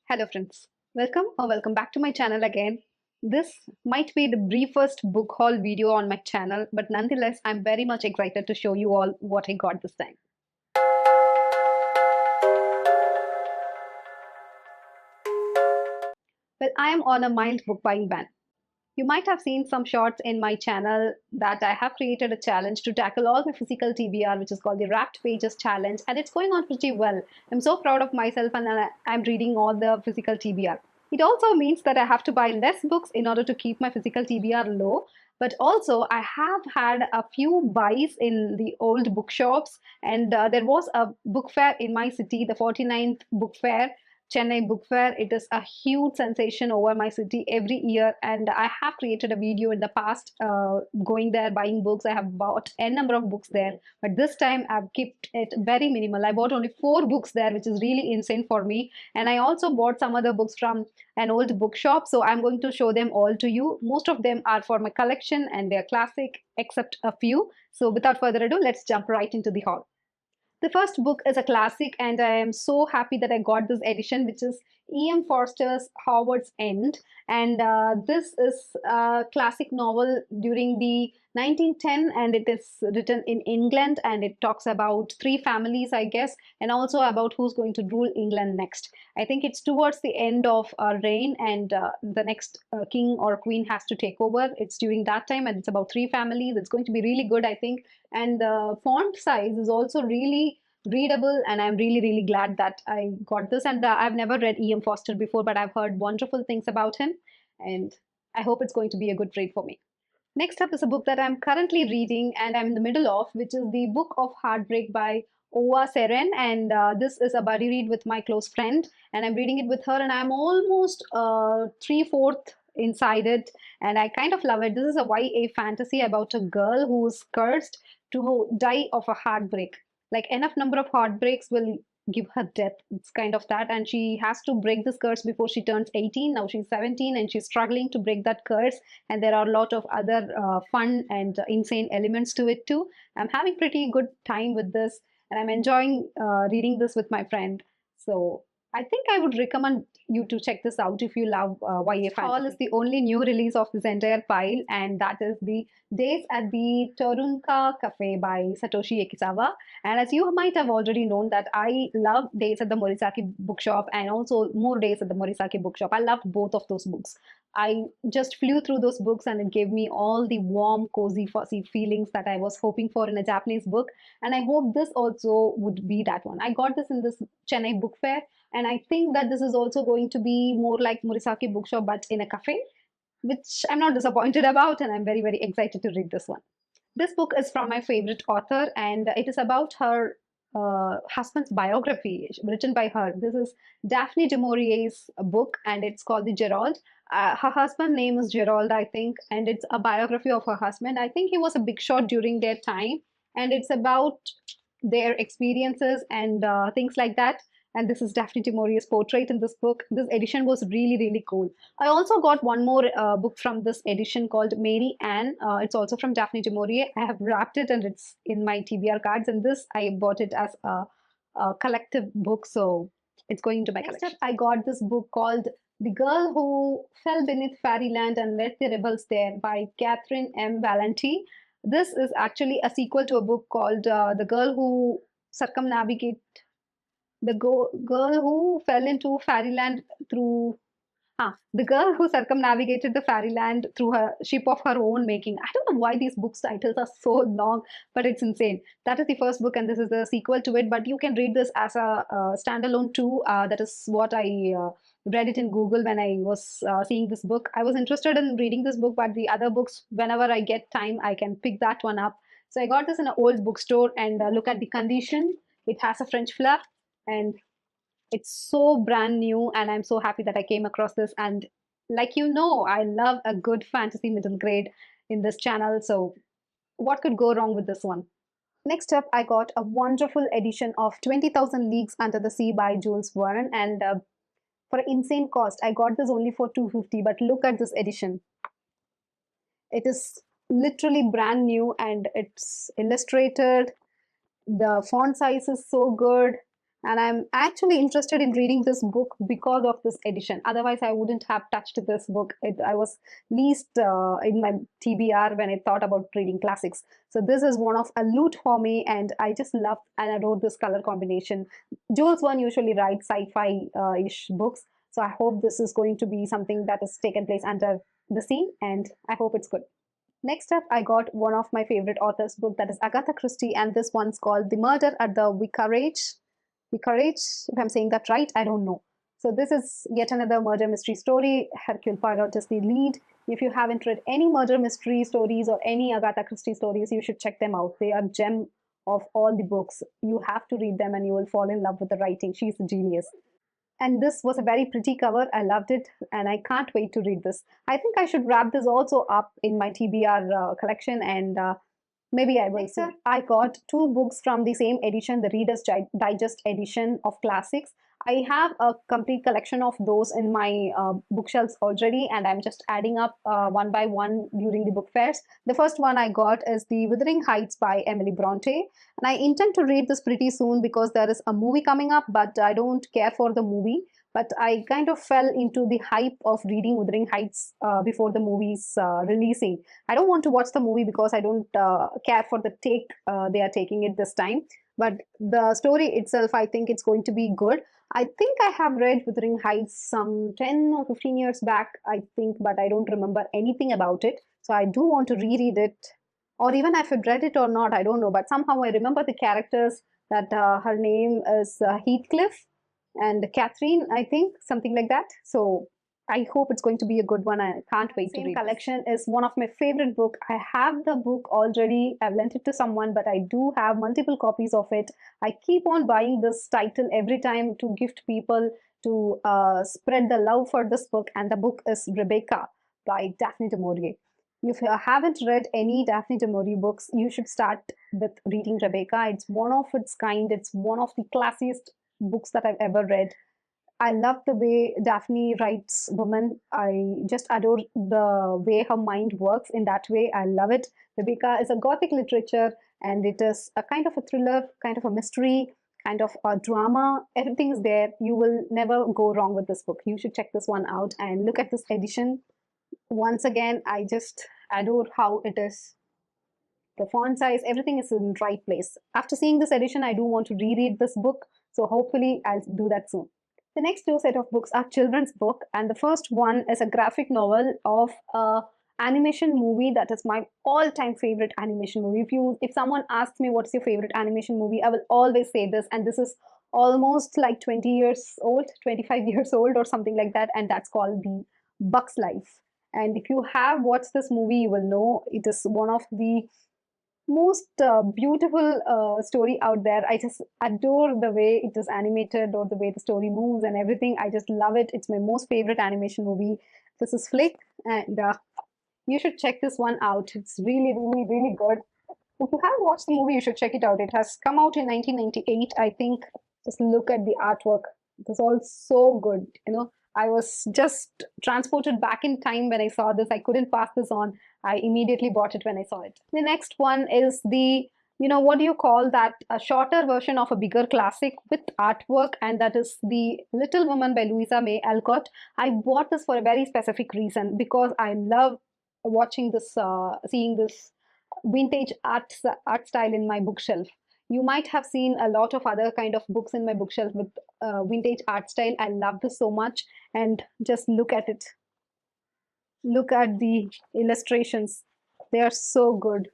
Hello friends, welcome back to my channel again. This might be the briefest book haul video on my channel, but nonetheless I'm very much excited to show you all what I got this time. Well, I am on a mild book buying ban. You might have seen some shorts in my channel that I have created a challenge to tackle all my physical TBR, which is called the Wrapped Pages Challenge, and it's going on pretty well. I'm so proud of myself, and I'm reading all the physical TBR. It also means that I have to buy less books in order to keep my physical TBR low. But also, I have had a few buys in the old bookshops, and there was a book fair in my city, the 49th book fair, Chennai Book Fair. It is a huge sensation over my city every year, and I have created a video in the past going there buying books. I have bought a number of books there, but this time I've kept it very minimal. I bought only 4 books there, which is really insane for me. And I also bought some other books from an old bookshop, so I'm going to show them all to you. Most of them are for my collection and they're classic, except a few. So without further ado, let's jump right into the haul. The first book is a classic, and I am so happy that I got this edition, which is E.M. Forster's Howard's End. And this is a classic novel during the 1910, and it is written in England, and it talks about 3 families, I guess, and also about who's going to rule England next. I think it's towards the end of a reign, and the next king or queen has to take over. It's during that time, and it's about 3 families. It's going to be really good, I think. And the font size is also really readable, and I'm really glad that I got this. And I've never read E.M. Forster before, but I've heard wonderful things about him, and I hope it's going to be a good read for me. Next up is a book that I'm currently reading and I'm in the middle of, which is the Book of Heartbreak by Owa Seren. And this is a buddy read with my close friend, and I'm reading it with her, and I'm almost three-fourth inside it, and I kind of love it. This is a YA fantasy about a girl who's cursed to die of a heartbreak. Like, enough number of heartbreaks will give her death. It's kind of that, and she has to break this curse before she turns 18. Now she's 17 and she's struggling to break that curse, and there are a lot of other fun and insane elements to it too. I'm having pretty good time with this, and I'm enjoying reading this with my friend. So I think I would recommend you to check this out if you love YA fantasy. Hall is the only new release of this entire pile, and that is the Days at the Torunka Cafe by Satoshi Ekisawa. And as you might have already known, that I love Days at the Morisaki Bookshop and also More Days at the Morisaki Bookshop. I loved both of those books. I just flew through those books, and it gave me all the warm, cozy, fuzzy feelings that I was hoping for in a Japanese book. And I hope this also would be that one. I got this in this Chennai book fair, and I think that this is also going to be more like Morisaki Bookshop but in a cafe, which I'm not disappointed about, and I'm very excited to read this one. This book is from my favorite author, and it is about her husband's biography written by her. This is Daphne du Maurier's book, and it's called The Gerald. Her husband's name is Gerald, I think, and it's a biography of her husband. I think he was a big shot during their time, and it's about their experiences and things like that. And this is Daphne du Maurier's portrait in this book. This edition was really cool. I also got one more book from this edition called Mary Ann. It's also from Daphne du Maurier. I have wrapped it and it's in my TBR cards. And this, I bought it as a collective book, so it's going into my collection. Next up, I got this book called The Girl Who Fell Beneath Fairyland and Left the Rebels There by Catherine M. Valenti. This is actually a sequel to a book called The Girl Who Circumnavigate Girl Who Fell into Fairyland Through The Girl Who Circumnavigated the Fairyland Through Her Ship of Her Own Making. I don't know why these books titles are so long, but it's insane. That is the first book, and this is the sequel to it. But you can read this as a standalone too. That is what I read it in Google when I was seeing this book. I was interested in reading this book, but the other books, whenever I get time, I can pick that one up. So I got this in an old bookstore, and look at the condition. It has a French flap, and it's so brand new, and I'm so happy that I came across this. And like, I love a good fantasy middle grade in this channel, so what could go wrong with this one? Next up, I got a wonderful edition of 20,000 Leagues Under the Sea by Jules Verne, and for an insane cost. I got this only for $250, but look at this edition. It is literally brand new, and it's illustrated. The font size is so good, And I'm actually interested in reading this book because of this edition. Otherwise, I wouldn't have touched this book. I was least in my TBR when I thought about reading classics. So this is one of a loot for me, and I just love and adore this color combination. Jules Verne usually writes sci-fi ish books, so I hope this is going to be something that is taken place under the sea, and I hope it's good. Next up, I got one of my favorite authors' book, that is Agatha Christie, and this one's called The Murder at the Vicarage. Vicarage, if I'm saying that right, I don't know. So this is yet another murder mystery story. Hercule Poirot is the lead. If you haven't read any murder mystery stories or any Agatha Christie stories, you should check them out. They are gem of all the books. You have to read them and you will fall in love with the writing. She's a genius. And this was a very pretty cover. I loved it and I can't wait to read this. I think I should wrap this also up in my TBR collection, and maybe I will. Next up, I got two books from the same edition, the Reader's Digest edition of classics. I have a complete collection of those in my bookshelves already, and I'm just adding up one by one during the book fairs. The first one I got is The Wuthering Heights by Emily Bronte. And I intend to read this pretty soon because there is a movie coming up, but I don't care for the movie. But I kind of fell into the hype of reading Wuthering Heights before the movie's releasing. I don't want to watch the movie because I don't care for the take they are taking it this time. But the story itself, I think it's going to be good. I think I have read Wuthering Heights some 10 or 15 years back, I think, but I don't remember anything about it. So I do want to reread it, or even if I've read it or not, I don't know. But somehow I remember the characters, that her name is Heathcliff and Catherine, I think, something like that. So I hope it's going to be a good one. I can't wait to read. Collection is one of my favorite book. I have the book already. I've lent it to someone, but I do have multiple copies of it. I keep on buying this title every time to gift people, to spread the love for this book. And the book is Rebecca by Daphne du Maurier. If you haven't read any Daphne du Maurier books, you should start with reading Rebecca. It's one of its kind. It's one of the classiest books that I've ever read. I love the way Daphne writes women. I just adore the way her mind works in that way. I love it. Rebecca is a gothic literature, and it is a kind of a thriller, kind of a mystery, kind of a drama. Everything is there. You will never go wrong with this book. You should check this one out and look at this edition. Once again, I just adore how it is. The font size, everything is in the right place. After seeing this edition, I do want to reread this book. So hopefully I'll do that soon. The next two set of books are children's book, and the first one is a graphic novel of a animation movie that is my all-time favorite animation movie. If someone asks me what's your favorite animation movie, I will always say this, and this is almost like 20 years old, 25 years old or something like that, and that's called The Buck's Life. And if you have watched this movie, you will know it is one of the most beautiful story out there. I just adore the way it is animated, or the way the story moves and everything. I just love it. It's my most favorite animation movie. This is Flick, and you should check this one out. It's really, really, really good. If you haven't watched the movie, you should check it out. It has come out in 1998, I think. Just look at the artwork. It is all so good. I was just transported back in time when I saw this. I couldn't pass this on. I immediately bought it when I saw it. The next one is what do you call that? A shorter version of a bigger classic with artwork, and that is The Little Woman by Louisa May Alcott. I bought this for a very specific reason, because I love watching this, seeing this vintage art style in my bookshelf. You might have seen a lot of other kind of books in my bookshelf with vintage art style. I love this so much, and just look at it. Look at the illustrations. They are so good,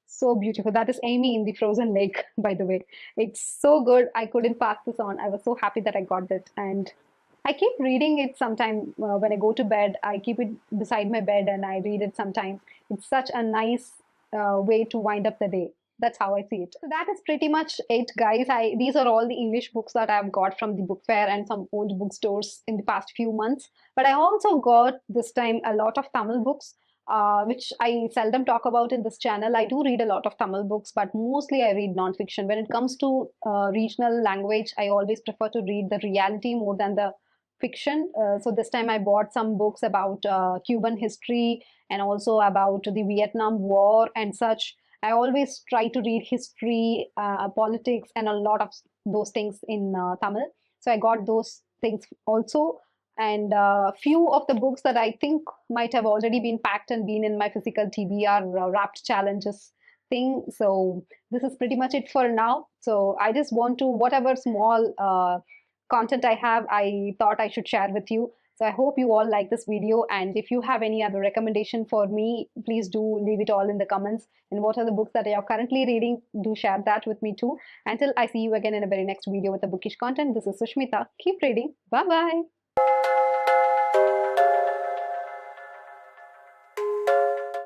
so beautiful. That is Amy in the frozen lake, by the way. It's so good. I couldn't pass this on. I was so happy that I got it, and I keep reading it sometime when I go to bed. I keep it beside my bed and I read it sometime. It's such a nice way to wind up the day. That's how I see it. So that is pretty much it, guys. These are all the English books that I've got from the book fair and some old bookstores in the past few months. But I also got this time a lot of Tamil books, which I seldom talk about in this channel. I do read a lot of Tamil books, but mostly I read non-fiction. When it comes to regional language, I always prefer to read the reality more than the fiction. So this time I bought some books about Cuban history, and also about the Vietnam War and such. I always try to read history, politics, and a lot of those things in Tamil. So I got those things also. And few of the books that I think might have already been packed and been in my physical TBR wrapped challenges thing. So this is pretty much it for now. So I just want to, whatever small content I have, I thought I should share with you. So I hope you all like this video. And if you have any other recommendation for me, please do leave it all in the comments. And what are the books that you are currently reading? Do share that with me too. Until I see you again in a very next video with the bookish content, this is Sushmita. Keep reading. Bye bye.